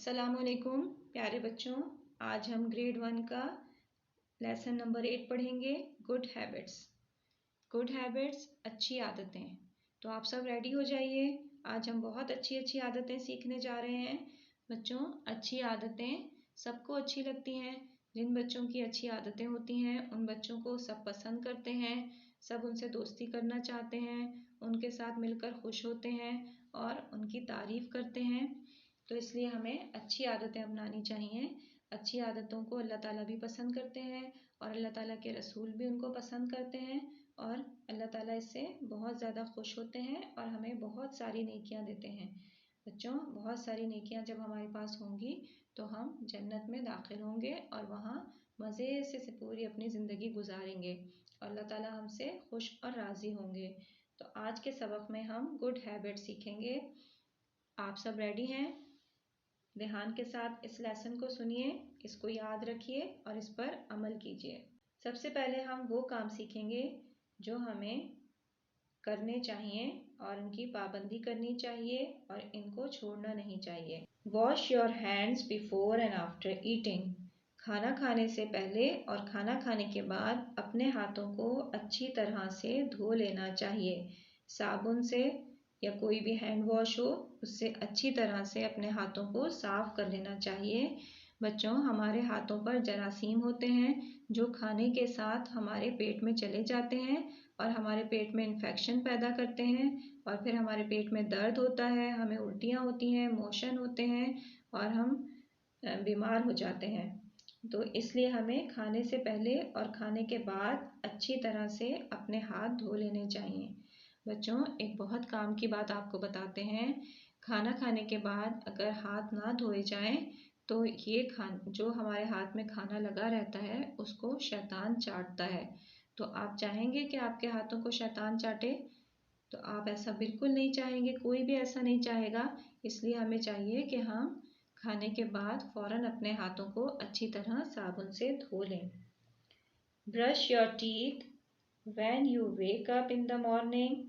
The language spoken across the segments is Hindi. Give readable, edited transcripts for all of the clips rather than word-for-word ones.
अस्सलामुअलैकुम प्यारे बच्चों, आज हम ग्रेड 1 का लेसन नंबर 8 पढ़ेंगे। Good habits. गुड हैबिट्स अच्छी आदतें। तो आप सब रेडी हो जाइए। आज हम बहुत अच्छी अच्छी आदतें सीखने जा रहे हैं। बच्चों, अच्छी आदतें सबको अच्छी लगती हैं। जिन बच्चों की अच्छी आदतें होती हैं उन बच्चों को सब पसंद करते हैं, सब उनसे दोस्ती करना चाहते हैं, उनके साथ मिलकर खुश होते हैं और उनकी तारीफ करते हैं। तो इसलिए हमें अच्छी आदतें अपनानी चाहिए। अच्छी आदतों को अल्लाह ताला भी पसंद करते हैं और अल्लाह ताला के रसूल भी उनको पसंद करते हैं और अल्लाह ताला इससे बहुत ज़्यादा खुश होते हैं और हमें बहुत सारी नेकियां देते हैं। बच्चों, बहुत सारी नेकियां जब हमारे पास होंगी तो हम जन्नत में दाखिल होंगे और वहाँ मज़े से पूरी अपनी ज़िंदगी गुजारेंगे और अल्लाह ताला हमसे खुश और राज़ी होंगे। तो आज के सबक में हम गुड हैबिट सीखेंगे। आप सब रेडी हैं? ध्यान के साथ इस लेसन को सुनिए, इसको याद रखिए और इस पर अमल कीजिए। सबसे पहले हम वो काम सीखेंगे जो हमें करने चाहिए और उनकी पाबंदी करनी चाहिए और इनको छोड़ना नहीं चाहिए। Wash your hands before and after eating. खाना खाने से पहले और खाना खाने के बाद अपने हाथों को अच्छी तरह से धो लेना चाहिए। साबुन से या कोई भी हैंड वॉश हो उससे अच्छी तरह से अपने हाथों को साफ कर लेना चाहिए। बच्चों, हमारे हाथों पर जरासीम होते हैं जो खाने के साथ हमारे पेट में चले जाते हैं और हमारे पेट में इन्फेक्शन पैदा करते हैं और फिर हमारे पेट में दर्द होता है, हमें उल्टियाँ होती हैं, मोशन होते हैं और हम बीमार हो जाते हैं। तो इसलिए हमें खाने से पहले और खाने के बाद अच्छी तरह से अपने हाथ धो लेने चाहिए। बच्चों, एक बहुत काम की बात आपको बताते हैं। खाना खाने के बाद अगर हाथ ना धोए जाएं तो ये जो हमारे हाथ में खाना लगा रहता है उसको शैतान चाटता है। तो आप चाहेंगे कि आपके हाथों को शैतान चाटे? तो आप ऐसा बिल्कुल नहीं चाहेंगे, कोई भी ऐसा नहीं चाहेगा। इसलिए हमें चाहिए कि हम खाने के बाद फौरन अपने हाथों को अच्छी तरह साबुन से धो लें। Brush your teeth when you wake up in the morning.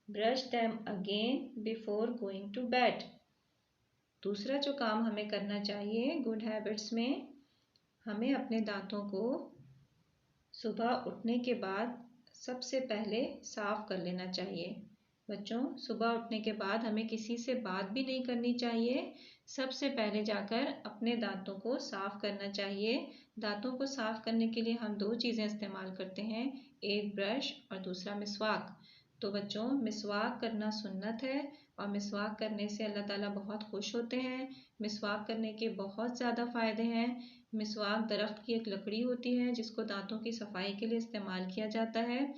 Brush them again before going to bed. दूसरा जो काम हमें करना चाहिए गुड हैबिट्स में, हमें अपने दांतों को सुबह उठने के बाद सबसे पहले साफ कर लेना चाहिए। बच्चों, सुबह उठने के बाद हमें किसी से बात भी नहीं करनी चाहिए। सबसे पहले जाकर अपने दांतों को साफ करना चाहिए। दांतों को साफ करने के लिए हम दो चीज़ें इस्तेमाल करते हैं, एक ब्रश और दूसरा मिसवाक। तो बच्चों, मिसवाक करना सुन्नत है और मिसवाक करने से अल्लाह ताला बहुत खुश होते हैं। मिसवाक करने के बहुत ज़्यादा फ़ायदे हैं। मिसवाक दरख्त की एक लकड़ी होती है जिसको दांतों की सफाई के लिए इस्तेमाल किया जाता है।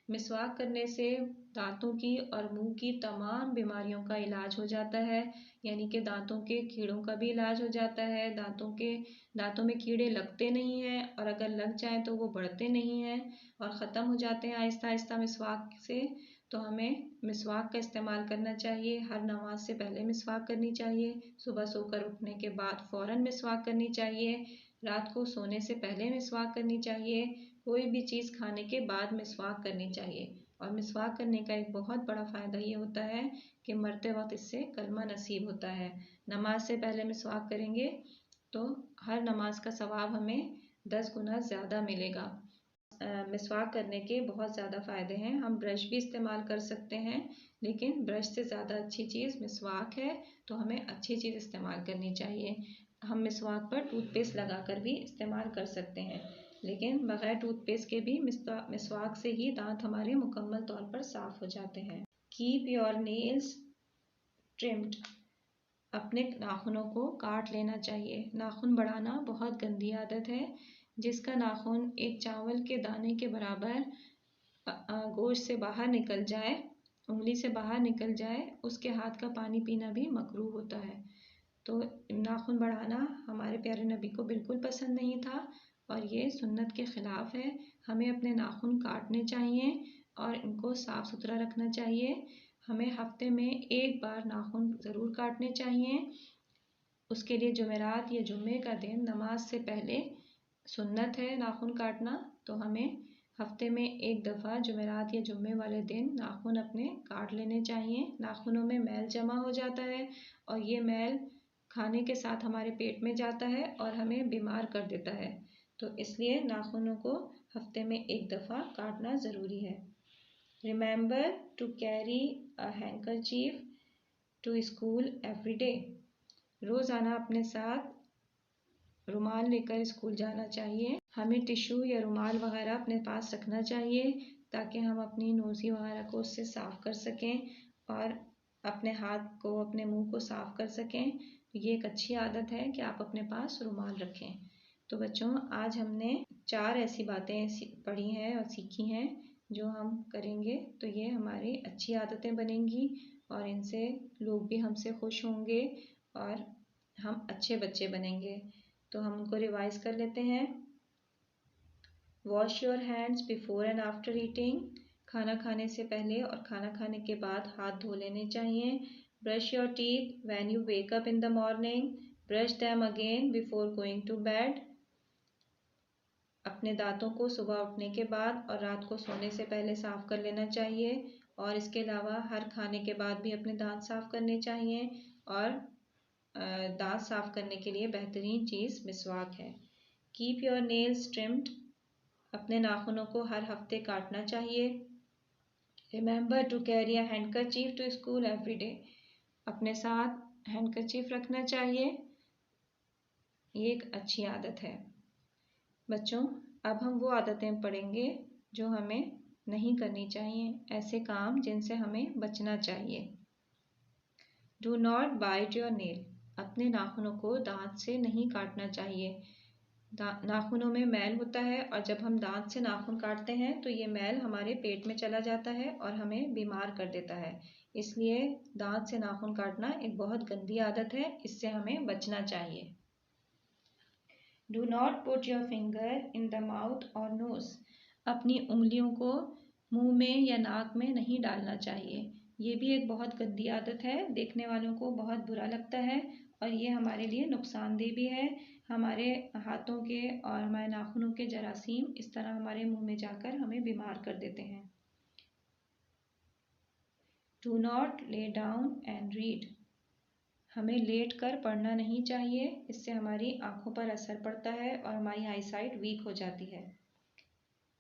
मिसवाक करने से दांतों की और मुंह की तमाम बीमारियों का इलाज हो जाता है, यानी कि दांतों के कीड़ों का भी इलाज हो जाता है। दांतों में कीड़े लगते नहीं हैं और अगर लग जाएं तो वो बढ़ते नहीं हैं और ख़त्म हो जाते हैं आहिस्ता आहिस्ता मिसवाक से। तो हमें मिसवाक का इस्तेमाल करना चाहिए। हर नमाज से पहले मिसवाक करनी चाहिए, सुबह सोकर उठने के बाद फ़ौरन मिसवाक करनी चाहिए, रात को सोने से पहले मिसवाक करनी चाहिए, कोई भी चीज़ खाने के बाद मिसवाक करनी चाहिए। और मिसवाक करने का एक बहुत बड़ा फ़ायदा ये होता है कि मरते वक्त इससे कलमा नसीब होता है। नमाज से पहले मिसवाक करेंगे तो हर नमाज का सवाब हमें 10 गुना ज़्यादा मिलेगा। मिसवाक करने के बहुत ज़्यादा फ़ायदे हैं। हम ब्रश भी इस्तेमाल कर सकते हैं, लेकिन ब्रश से ज़्यादा अच्छी चीज़ मिसवाक है, तो हमें अच्छी चीज़ इस्तेमाल करनी चाहिए। हम मिसवाक पर टूथपेस्ट लगाकर भी इस्तेमाल कर सकते हैं, लेकिन बग़ैर टूथपेस्ट के भी मिसवाक से ही दांत हमारे मुकम्मल तौर पर साफ़ हो जाते हैं। Keep your nails trimmed. अपने नाखूनों को काट लेना चाहिए। नाखून बढ़ाना बहुत गंदी आदत है। जिसका नाखून एक चावल के दाने के बराबर गोश्त से बाहर निकल जाए, उंगली से बाहर निकल जाए, उसके हाथ का पानी पीना भी मकरूह होता है। तो नाखून बढ़ाना हमारे प्यारे नबी को बिल्कुल पसंद नहीं था और ये सुन्नत के ख़िलाफ़ है। हमें अपने नाखून काटने चाहिए और इनको साफ़ सुथरा रखना चाहिए। हमें हफ्ते में एक बार नाखून ज़रूर काटने चाहिए। उसके लिए जुमेरात या जुम्मे का दिन नमाज से पहले सुन्नत है नाखून काटना, तो हमें हफ्ते में एक दफ़ा जुमेरात या जुम्मे वाले दिन नाखून अपने काट लेने चाहिए। नाखूनों में मैल जमा हो जाता है और ये मैल खाने के साथ हमारे पेट में जाता है और हमें बीमार कर देता है। तो इसलिए नाखूनों को हफ्ते में एक दफ़ा काटना ज़रूरी है। Remember to carry a handkerchief to school every day. रोज़ाना अपने साथ रुमाल लेकर स्कूल जाना चाहिए। हमें टिश्यू या रुमाल वगैरह अपने पास रखना चाहिए ताकि हम अपनी नोज़ी वगैरह को उससे साफ़ कर सकें और अपने हाथ को, अपने मुंह को साफ़ कर सकें। ये एक अच्छी आदत है कि आप अपने पास रुमाल रखें। तो बच्चों, आज हमने 4 ऐसी बातें पढ़ी हैं और सीखी हैं जो हम करेंगे तो ये हमारी अच्छी आदतें बनेंगी और इनसे लोग भी हमसे खुश होंगे और हम अच्छे बच्चे बनेंगे। तो हम उनको रिवाइज कर लेते हैं। Wash your hands before and after eating. खाना खाने से पहले और खाना खाने के बाद हाथ धो लेने चाहिए। Brush your teeth when you wake up in the morning. Brush them again before going to bed. अपने दांतों को सुबह उठने के बाद और रात को सोने से पहले साफ कर लेना चाहिए और इसके अलावा हर खाने के बाद भी अपने दांत साफ करने चाहिए और दांत साफ करने के लिए बेहतरीन चीज़ मिसवाक है। Keep your nails trimmed. अपने नाखूनों को हर हफ्ते काटना चाहिए। Remember to carry a handkerchief to school every day. अपने साथ हैंडकरचीफ रखना चाहिए। ये एक अच्छी आदत है। बच्चों, अब हम वो आदतें पढ़ेंगे जो हमें नहीं करनी चाहिए, ऐसे काम जिनसे हमें बचना चाहिए। Do not bite your nail. अपने नाखूनों को दांत से नहीं काटना चाहिए। नाखूनों में मैल होता है और जब हम दांत से नाखून काटते हैं तो ये मैल हमारे पेट में चला जाता है और हमें बीमार कर देता है। इसलिए दांत से नाखून काटना एक बहुत गंदी आदत है, इससे हमें बचना चाहिए। Do not put your finger in the mouth और नोज। अपनी उंगलियों को मुंह में या नाक में नहीं डालना चाहिए। ये भी एक बहुत गंदी आदत है, देखने वालों को बहुत बुरा लगता है और ये हमारे लिए नुकसानदेह भी है। हमारे हाथों के और हमारे नाखूनों के जरासीम इस तरह हमारे मुंह में जाकर हमें बीमार कर देते हैं। Do not lay down and read. हमें लेट कर पढ़ना नहीं चाहिए, इससे हमारी आंखों पर असर पड़ता है और हमारी आईसाइट वीक हो जाती है।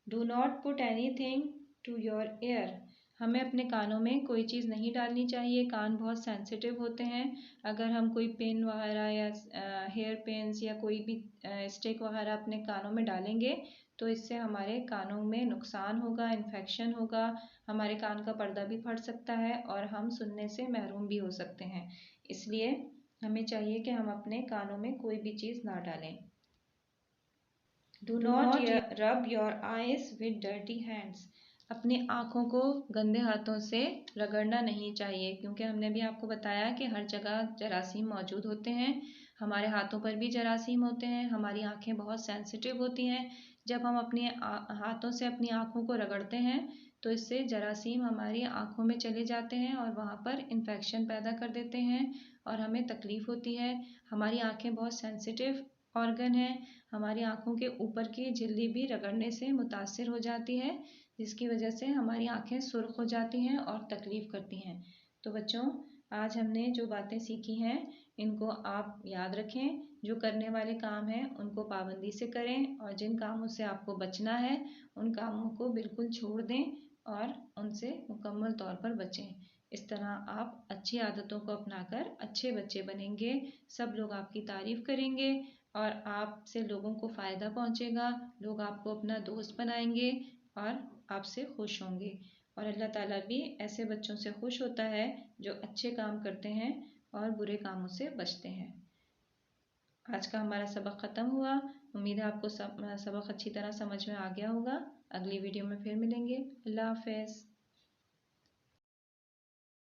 Do not put anything to your ear. हमें अपने कानों में कोई चीज़ नहीं डालनी चाहिए, कान बहुत सेंसिटिव होते हैं। अगर हम कोई पेन वगैरह या हेयर पेन्स या कोई भी स्टिक वगैरह अपने कानों में डालेंगे तो इससे हमारे कानों में नुकसान होगा, इन्फेक्शन होगा, हमारे कान का पर्दा भी फट सकता है और हम सुनने से महरूम भी हो सकते हैं। इसलिए हमें चाहिए कि हम अपने कानों में कोई भी चीज़ ना डालें। Do not rub your eyes with dirty hands. अपनी आँखों को गंदे हाथों से रगड़ना नहीं चाहिए क्योंकि हमने भी आपको बताया कि हर जगह जरासीम मौजूद होते हैं। हमारे हाथों पर भी जरासीम होते हैं। हमारी आँखें बहुत सेंसिटिव होती हैं। जब हम अपने हाथों से अपनी आँखों को रगड़ते हैं तो इससे जरासीम हमारी आँखों में चले जाते हैं और वहाँ पर इन्फेक्शन पैदा कर देते हैं और हमें तकलीफ़ होती है। हमारी आँखें बहुत सेंसिटिव ऑर्गन है। हमारी आँखों के ऊपर की झिल्ली भी रगड़ने से मुतासिर हो जाती है जिसकी वजह से हमारी आँखें सुर्ख हो जाती हैं और तकलीफ़ करती हैं। तो बच्चों, आज हमने जो बातें सीखी हैं इनको आप याद रखें। जो करने वाले काम हैं उनको पाबंदी से करें और जिन कामों से आपको बचना है उन कामों को बिल्कुल छोड़ दें और उनसे मुकम्मल तौर पर बचें। इस तरह आप अच्छी आदतों को अपनाकर अच्छे बच्चे बनेंगे। सब लोग आपकी तारीफ़ करेंगे और आपसे लोगों को फ़ायदा पहुँचेगा। लोग आपको अपना दोस्त बनाएंगे और आपसे खुश होंगे और अल्लाह ताला भी ऐसे बच्चों से खुश होता है जो अच्छे काम करते हैं और बुरे कामों से बचते हैं। आज का हमारा सबक ख़त्म हुआ। उम्मीद है आपको सबक अच्छी तरह समझ में आ गया होगा। अगली वीडियो में फिर मिलेंगे। अल्लाह हाफ़िज़।